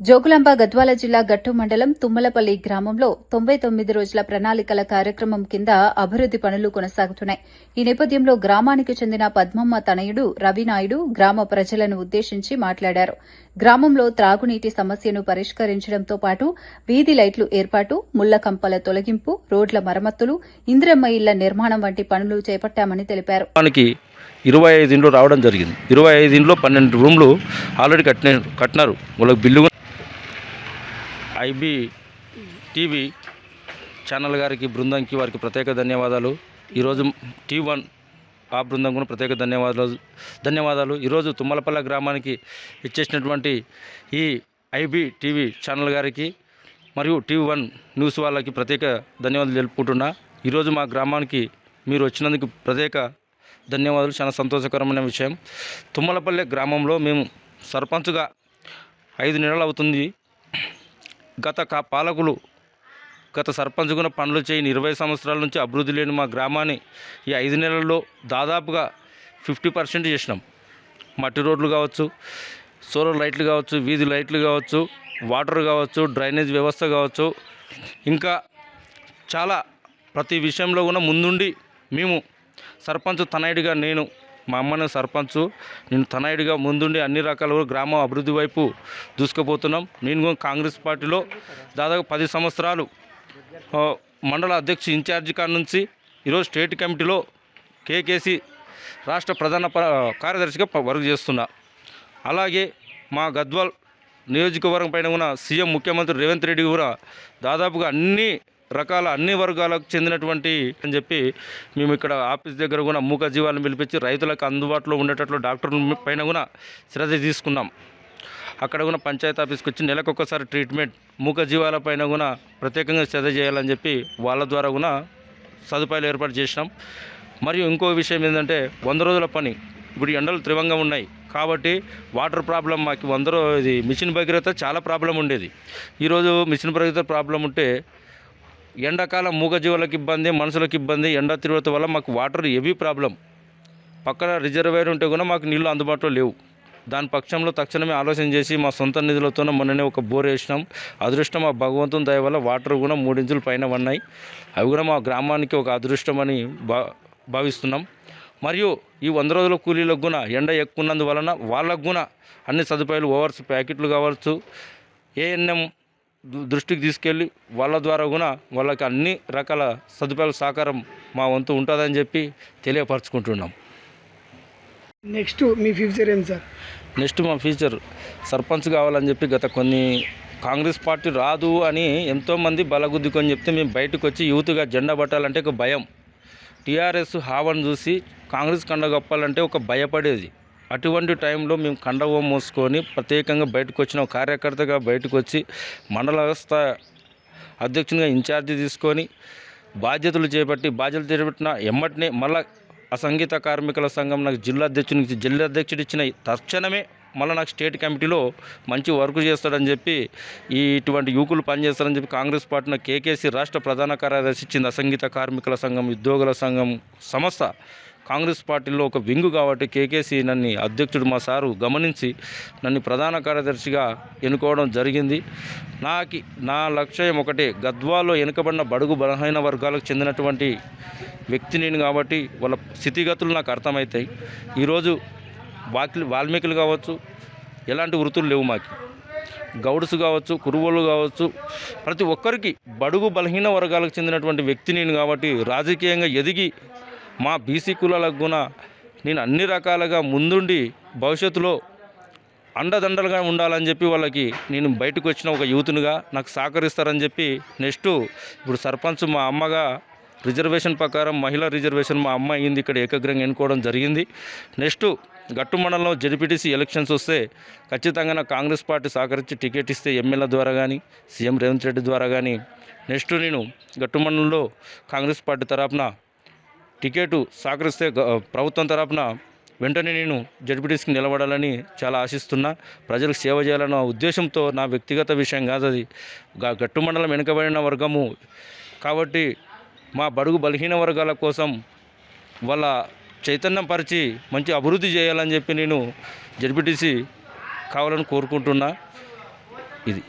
జోగులాంబ గద్వాల జిల్లా గట్టు మండలం తుమ్మలపల్లి గ్రామంలో 99 రోజుల ప్రణాళికల కార్యక్రమం కింద అభివృద్ది పనులు కొనసాగుతున్నాయి. ఈ నేపథ్యంలో గ్రామానికి చెందిన పద్మమ్మ తనయుడు రవినాయుడు గ్రామ ప్రజలను ఉద్దేశించి మాట్లాడారు. గ్రామంలో త్రాగునీటి సమస్యను పరిష్కరించడంతో పాటు వీధి లైట్లు ఏర్పాటు, ముళ్ల కంపల తొలగింపు, రోడ్ల మరమ్మతులు, ఇందిరమ్మ ఇళ్ల నిర్మాణం వంటి పనులు చేపట్టామని తెలిపారు. 25 ఇండ్లు రావడం జరిగింది. 25 ఇండ్లో 12 రూమ్లు ఆల్రెడీ కట్టినారు. వాళ్ళకి బిల్లు ఐబీ టీవీ ఛానల్ గారికి బృందంకి వారికి ప్రత్యేక ధన్యవాదాలు. ఈరోజు T1 ఆ బృందం కూడా ప్రత్యేక ధన్యవాదాలు. ఈరోజు తుమ్మలపల్లి గ్రామానికి ఇచ్చేసినటువంటి ఈ ఐబీ టీవీ ఛానల్ గారికి మరియు T1 న్యూస్ వాళ్ళకి ప్రత్యేక ధన్యవాదాలు తెలుపుకుంటున్నా. ఈరోజు మా గ్రామానికి మీరు వచ్చినందుకు ప్రత్యేక ధన్యవాదాలు. చాలా సంతోషకరమైన విషయం. తుమ్మలపల్లి గ్రామంలో మేము సర్పంచ్గా 5 నెలలు అవుతుంది. పాలకులు గత సర్పంచ్ కూడా పనులు చేయని 20 సంవత్సరాల నుంచి అభివృద్ధి లేని మా గ్రామాన్ని ఈ 5 నెలల్లో దాదాపుగా 50% చేసినాం. మట్టి రోడ్లు కావచ్చు, సోలార్ లైట్లు కావచ్చు, వీధి లైట్లు కావచ్చు, వాటర్ కావచ్చు, డ్రైనేజ్ వ్యవస్థ కావచ్చు, ఇంకా చాలా ప్రతి విషయంలో కూడా ముందుండి మేము సర్పంచ్ తనయుడిగా మా అమ్మని సర్పంచ్, నేను తనయుడిగా ముందుండి అన్ని రకాల గ్రామ అభివృద్ధి వైపు దూసుకుపోతున్నాం. నేను కూడా కాంగ్రెస్ పార్టీలో దాదాపు 10 సంవత్సరాలు మండల అధ్యక్ష ఇన్ఛార్జి కాడ నుంచి ఈరోజు స్టేట్ కమిటీలో కేకేసి రాష్ట్ర ప్రధాన కార్యదర్శిగా వర్క్ చేస్తున్నా. అలాగే మా గద్వాల్ నియోజకవర్గం పైన కూడా సీఎం ముఖ్యమంత్రి రేవంత్ రెడ్డి కూడా దాదాపుగా అన్ని వర్గాలకు చెందినటువంటి అని చెప్పి మేము ఇక్కడ ఆఫీస్ దగ్గర కూడా మూగజీవాలను పిలిపించి రైతులకు అందుబాటులో ఉండేటట్లు డాక్టర్ల పైన కూడా శ్రద్ధ తీసుకున్నాం. అక్కడ కూడా పంచాయతీ ఆఫీస్కి వచ్చి నెలకొకసారి ట్రీట్మెంట్ మూగజీవాల పైన కూడా ప్రత్యేకంగా శ్రద్ధ చేయాలని చెప్పి వాళ్ళ ద్వారా కూడా సదుపాయాలు ఏర్పాటు చేసినాం. మరియు ఇంకో విషయం ఏంటంటే 100 రోజుల పని. ఇప్పుడు ఎండలు తీవ్రంగా ఉన్నాయి కాబట్టి వాటర్ ప్రాబ్లం మాకు ఇది మిషన్ భగీరథ చాలా ప్రాబ్లం ఉండేది. ఈరోజు మిషన్ భగీరథ ప్రాబ్లం ఉంటే ఎండాకాలం మూగజీవులకు ఇబ్బంది, మనుషులకు ఇబ్బంది. ఎండ తీవ్రత వల్ల మాకు వాటర్ హెవీ ప్రాబ్లం. పక్కన రిజర్వాయర్ ఉంటే కూడా మాకు నీళ్ళు అందుబాటులో లేవు. దాని పక్షంలో తక్షణమే ఆలోచన చేసి మా సొంత నిధులతో మొన్ననే ఒక బోర్ వేసినాం. అదృష్టం మా భగవంతుని దయ వల్ల వాటర్ కూడా 3 ఇంచుల పైన ఉన్నాయి. అవి కూడా మా గ్రామానికి ఒక అదృష్టం అని భావిస్తున్నాం. మరియు ఈ 100 రోజుల కూలీలకు కూడా ఎండ ఎక్కువ ఉన్నందువలన వాళ్ళకు కూడా అన్ని సదుపాయాలు ఓవర్స్ ప్యాకెట్లు కావచ్చు, ANM దృష్టికి తీసుకెళ్ళి వాళ్ళ ద్వారా కూడా వాళ్ళకి అన్ని రకాల సదుపాయాల సహకారం మా వంతు ఉంటుందని చెప్పి తెలియపరచుకుంటున్నాం. నెక్స్ట్ మీ ఫ్యూచర్ ఏం సార్? నెక్స్ట్ మా ఫ్యూచర్ సర్పంచ్ కావాలని చెప్పి గత కొన్ని కాంగ్రెస్ పార్టీ రాదు అని ఎంతోమంది బలగుద్దుకొని చెప్తే మేము బయటకు వచ్చి యూత్గా జెండా పట్టాలంటే ఒక భయం. టీఆర్ఎస్ హావను చూసి కాంగ్రెస్ కండ గప్పాలంటే ఒక భయపడేది. అటువంటి టైంలో మేము కండవ మోసుకొని ప్రత్యేకంగా బయటకు వచ్చిన కార్యకర్తగా బయటకు వచ్చి మండల అధ్యక్షునిగా ఇన్ఛార్జి తీసుకొని బాధ్యతలు చేపట్టిన ఎమ్మటినే మళ్ళీ అసంఘిత కార్మికుల సంఘం నాకు జిల్లా అధ్యక్షుడు ఇచ్చిన తక్షణమే మళ్ళీ నాకు స్టేట్ కమిటీలో మంచి వర్క్ చేస్తాడని చెప్పి ఇటువంటి యువకులు పనిచేస్తారని చెప్పి కాంగ్రెస్ పార్టీన కేకేసి రాష్ట్ర ప్రధాన కార్యదర్శి ఇచ్చింది. అసంఘిత కార్మికుల సంఘం, ఉద్యోగుల సంఘం సంస్థ కాంగ్రెస్ పార్టీలో ఒక వింగు కాబట్టి కేకేసి నన్ను అధ్యక్షుడు మా సారు గమనించి నన్ను ప్రధాన కార్యదర్శిగా ఎన్నుకోవడం జరిగింది. నా లక్ష్యం ఒకటే, గద్వాల్లో వెనుకబడిన బడుగు బలహీన వర్గాలకు చెందినటువంటి వ్యక్తి నేను కాబట్టి వాళ్ళ స్థితిగతులు నాకు అర్థమవుతాయి. ఈరోజు వాల్మీకులు కావచ్చు, ఎలాంటి వృత్తులు లేవు మాకు. గౌడ్స్ కావచ్చు, కురువోళ్ళు కావచ్చు, ప్రతి ఒక్కరికి బడుగు బలహీన వర్గాలకు చెందినటువంటి వ్యక్తి నేను కాబట్టి రాజకీయంగా ఎదిగి మా బీసీ కులాలకు కూడా నేను అన్ని రకాలుగా ముందుండి భవిష్యత్తులో అండదండలుగా ఉండాలని చెప్పి వాళ్ళకి నేను బయటకు వచ్చిన ఒక యూత్నుగా నాకు సహకరిస్తారని చెప్పి నెక్స్ట్ ఇప్పుడు సర్పంచ్ మా అమ్మగా రిజర్వేషన్ ప్రకారం మహిళా రిజర్వేషన్ మా అమ్మ అయింది. ఇక్కడ ఏకగ్రంగా ఎన్నుకోవడం జరిగింది. నెక్స్ట్ గట్టు మండలంలో జెడ్పీటీసీ ఎలక్షన్స్ వస్తే ఖచ్చితంగా నాకు కాంగ్రెస్ పార్టీ సహకరించి టికెట్ ఇస్తే ఎమ్మెల్యే ద్వారా కానీ సీఎం రేవంత్ రెడ్డి ద్వారా కానీ నెక్స్ట్ నేను గట్టు మండలంలో కాంగ్రెస్ పార్టీ తరఫున టికెట్ సహకరిస్తే ప్రభుత్వం తరఫున వెంటనే నేను జెడ్పీటీసీకి నిలబడాలని చాలా ఆశిస్తున్నా. ప్రజలకు సేవ చేయాలన్న ఉద్దేశంతో, నా వ్యక్తిగత విషయం కాదు అది. గట్టు మండలం వెనుకబడిన వర్గము కాబట్టి మా బడుగు బలహీన వర్గాల కోసం వాళ్ళ చైతన్యం పరిచి మంచి అభివృద్ధి చేయాలని చెప్పి నేను జెడ్పీటీసీ కావాలని కోరుకుంటున్నా. ఇది